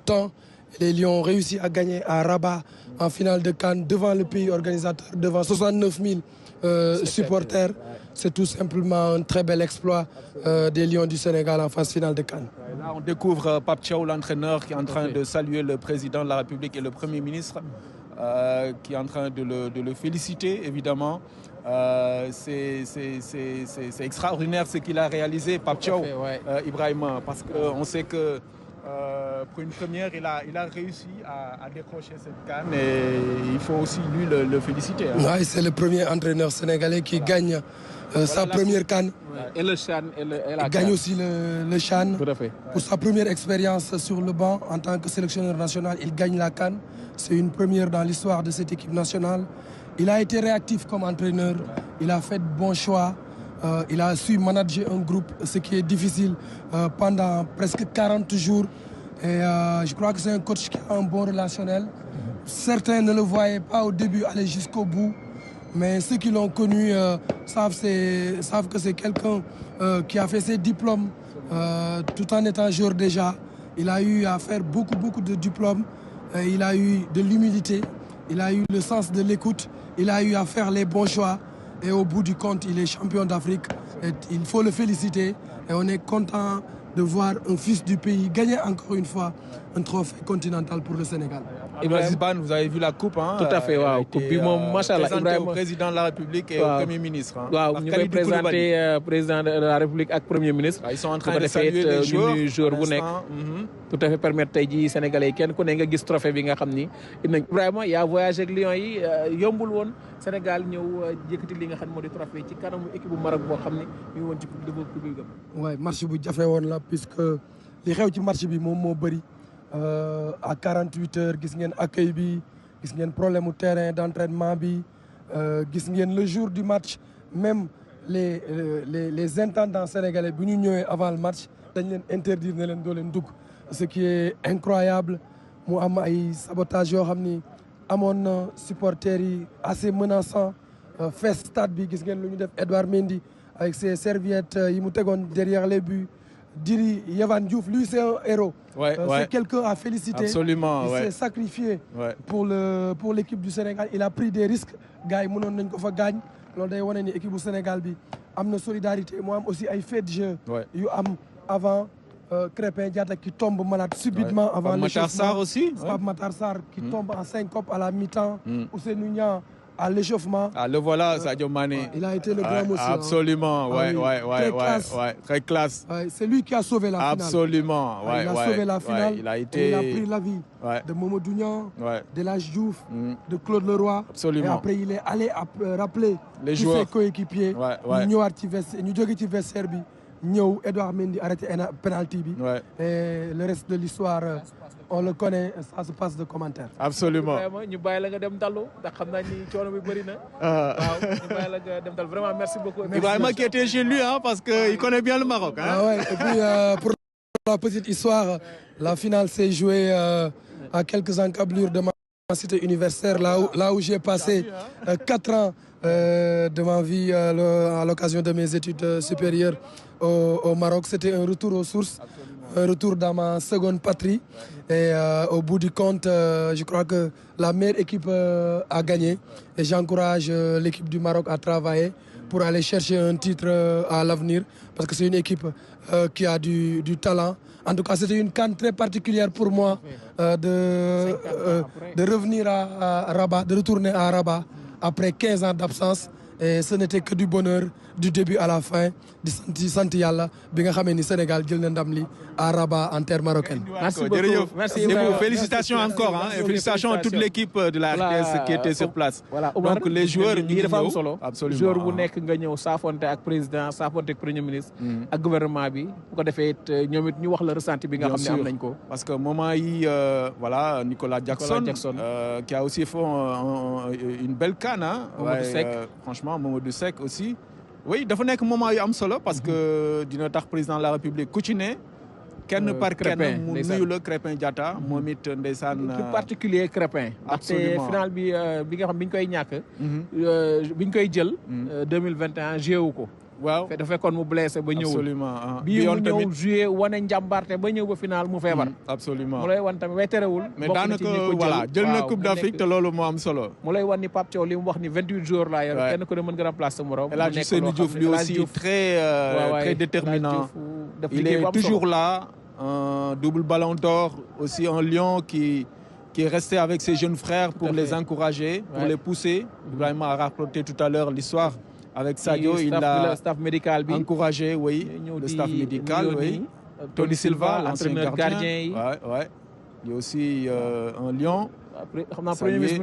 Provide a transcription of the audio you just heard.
temps. Les Lions ont réussi à gagner à Rabat en finale de CAN devant le pays organisateur, devant 69 000 supporters. C'est tout simplement un très bel exploit des Lions du Sénégal en phase finale de CAN. Là, on découvre Pape Thiaw, l'entraîneur, qui est en train de saluer le président de la République et le Premier ministre, qui est en train de le féliciter, évidemment. C'est extraordinaire ce qu'il a réalisé, Pape Thiaw, Ibrahima, parce qu'on sait que pour une première, il a réussi à décrocher cette CAN et il faut aussi lui le féliciter. Hein. Oui, c'est le premier entraîneur sénégalais qui gagne sa première CAN. Et le CHAN. Il gagne aussi le CHAN. Tout à fait. Pour sa première expérience sur le banc en tant que sélectionneur national, il gagne la CAN. C'est une première dans l'histoire de cette équipe nationale. Il a été réactif comme entraîneur. Il a fait de bons choix. Il a su manager un groupe, ce qui est difficile pendant presque 40 jours. Et je crois que c'est un coach qui a un bon relationnel. Certains ne le voyaient pas au début aller jusqu'au bout. Mais ceux qui l'ont connu savent que c'est quelqu'un qui a fait ses diplômes tout en étant joueur déjà. Il a eu à faire beaucoup de diplômes. Il a eu de l'humilité. Il a eu le sens de l'écoute. Il a eu à faire les bons choix. Et au bout du compte, il est champion d'Afrique. Il faut le féliciter. Et on est content de voir un fils du pays gagner encore une fois un trophée continental pour le Sénégal. Ibrahima Ban, vous avez vu la coupe, hein? Tout à fait, waaw. Coupe bi moom macha allah Ibrahima au président de la République et au Premier ministre. Hein, waaw ñu koy présenté président de la République ak Premier ministre. Ils sont en train de saluer les joueurs bu nekk. Tout à fait permettre tey jii Sénégalais yi kenn ku ne nga gis trophée bi nga xam ni Ibrahima yaa voyagé ak Lions yi yombul woon Sénégal ñëw yëkkati li nga xam moo di trophée ci kanamu équipe bu Maroc boo xam ni ñu ngi woon ci public am. Ouais, match bu jafe woon la puisque li xew ci match bi moom moo bëri. À 48 heures gis ngeen accueil bi gis ngeen problème mu terrain d'entraînement bi gis ngeen le jour du match même les intendants sénégalais bu ñu ñëwee avant le match dañ leen interdire ne leen doo leen dugg ce qui est incroyable mu am ay sabotage yoo xam ni amoon na supporters yi assez menaçant fees stade bi gis ngeen lu ñu def Edouard Mendy avec ses serviettes yi mu tegoon derrière les buts. Diri Yehvan Diouf, lui c'est un héros. C'est quelqu'un à féliciter. Absolument. Il s'est sacrifié pour l'équipe du Sénégal. Il a pris des risques. Gars yi mënoon nañ ko fa gaañ. Loolu day wane ni équipe du Sénégal bi am na solidarité. Mu am aussi ay faits de jeu yu am avant Krépin Diatta qui tombe malade subitement avant le Matar Sarr aussi. Pape Matar Sarr qui tombe en syncope à la mi-temps. Ousseynou Niang à l'échauffement. Ah, le voilà, Sadio Mané. Il a été le grand monsieur. Absolument, très classe. C'est lui qui a sauvé la finale. Absolument, il a sauvé la finale. Il a pris la vie de Mamadou Niang, d'Elhadji Diouf, de Claude Leroy. Absolument. Et après, il est allé rappeler tous ses coéquipiers. ñu ñëwaat ci vestiaire ñu jóge ci vestiaire bi ñëw Edouard Mendy arrêté penalty bi. Et le reste de l'histoire on le connaît, ça se passe de commentaires. Absolument. Vraiment, ñu bàyyi la nga dem dallu ndax xam naa ni coono bi bëri na. waaw ñu bàyyi la nga dem dallu vraiment merci beaucoup. Ibrahima qui était chez lui parce qu'il connaît bien le Maroc. Hein? Ah ouais. Et puis pour la petite histoire, la finale s'est jouée à quelques encablures de ma cité universitaire, là où j'ai passé 4 ans de ma vie à l'occasion de mes études supérieures au Maroc. C'était un retour aux sources. Un retour dans ma seconde patrie et au bout du compte je crois que la meilleure équipe a gagné et j'encourage l'équipe du Maroc à travailler pour aller chercher un titre à l'avenir parce que c'est une équipe qui a du talent. En tout cas, c'était une CAN très particulière pour moi de revenir à Rabat, de retourner à Rabat après 15 ans d'absence. Et ce n'était que du bonheur du début à la fin di sant yàlla bi nga xamee ni Sénégal jël na ndam li à Rabat en terre marocaine. Merci beaucoup. Merci beaucoup. Félicitations encore et félicitations à toute l'équipe de la RTS qui était sur place. Voilà. Donc les joueurs ñu ngi dafa am solo. Absolument. Joueur bu nekk nga ñëw saafonte ak président saafonte ak premier ministre. ak gouvernement bi bu ko defee it ñoom it ñu wax la ressenti bi nga xam ne am nañ ko. Parce que moment yi voilà Nicolas Jackson qui a aussi fait une belle CAN. Franchement Mamadou Seck aussi. Oui dafa nekk moment yu am solo parce que dina tax président de la République ku ci ne kenn par kenn mu nuyu la Krépin Diatta moom it ndeysaan ci particulier Krépin ndaxte final bi nga xam bi ñu koy ñàkk bi ñu koy jël 2021 joué wu ko waaw dafa fekkoon mu blessé ba ñëwul. absolument bii mu ñëw joué wane njàmbarte ba ñëw ba final mu feebar. absolument mu lay wan tamit way terewul. mais daanaka voilà jël na coupe d'Afrique te loolu moo am solo. mu lay wan ni Pape Thiaw li mu wax ni 28 jours laa yor. kenn ku ne mën nga remplacer morom. El Hadji Ousseynou Diouf lui aussi très déterminant. Il est toujours là, un double ballon d'or, aussi un lion qui est resté avec ses jeunes frères pour les encourager, pour les pousser. Ibrahima a raconté tout à l'heure l'histoire avec Sadio. Il a encouragé, oui, le staff médical, oui. Tony Silva, l'ancien gardien. Ouais. Il y a aussi un lion. Après, premier ministre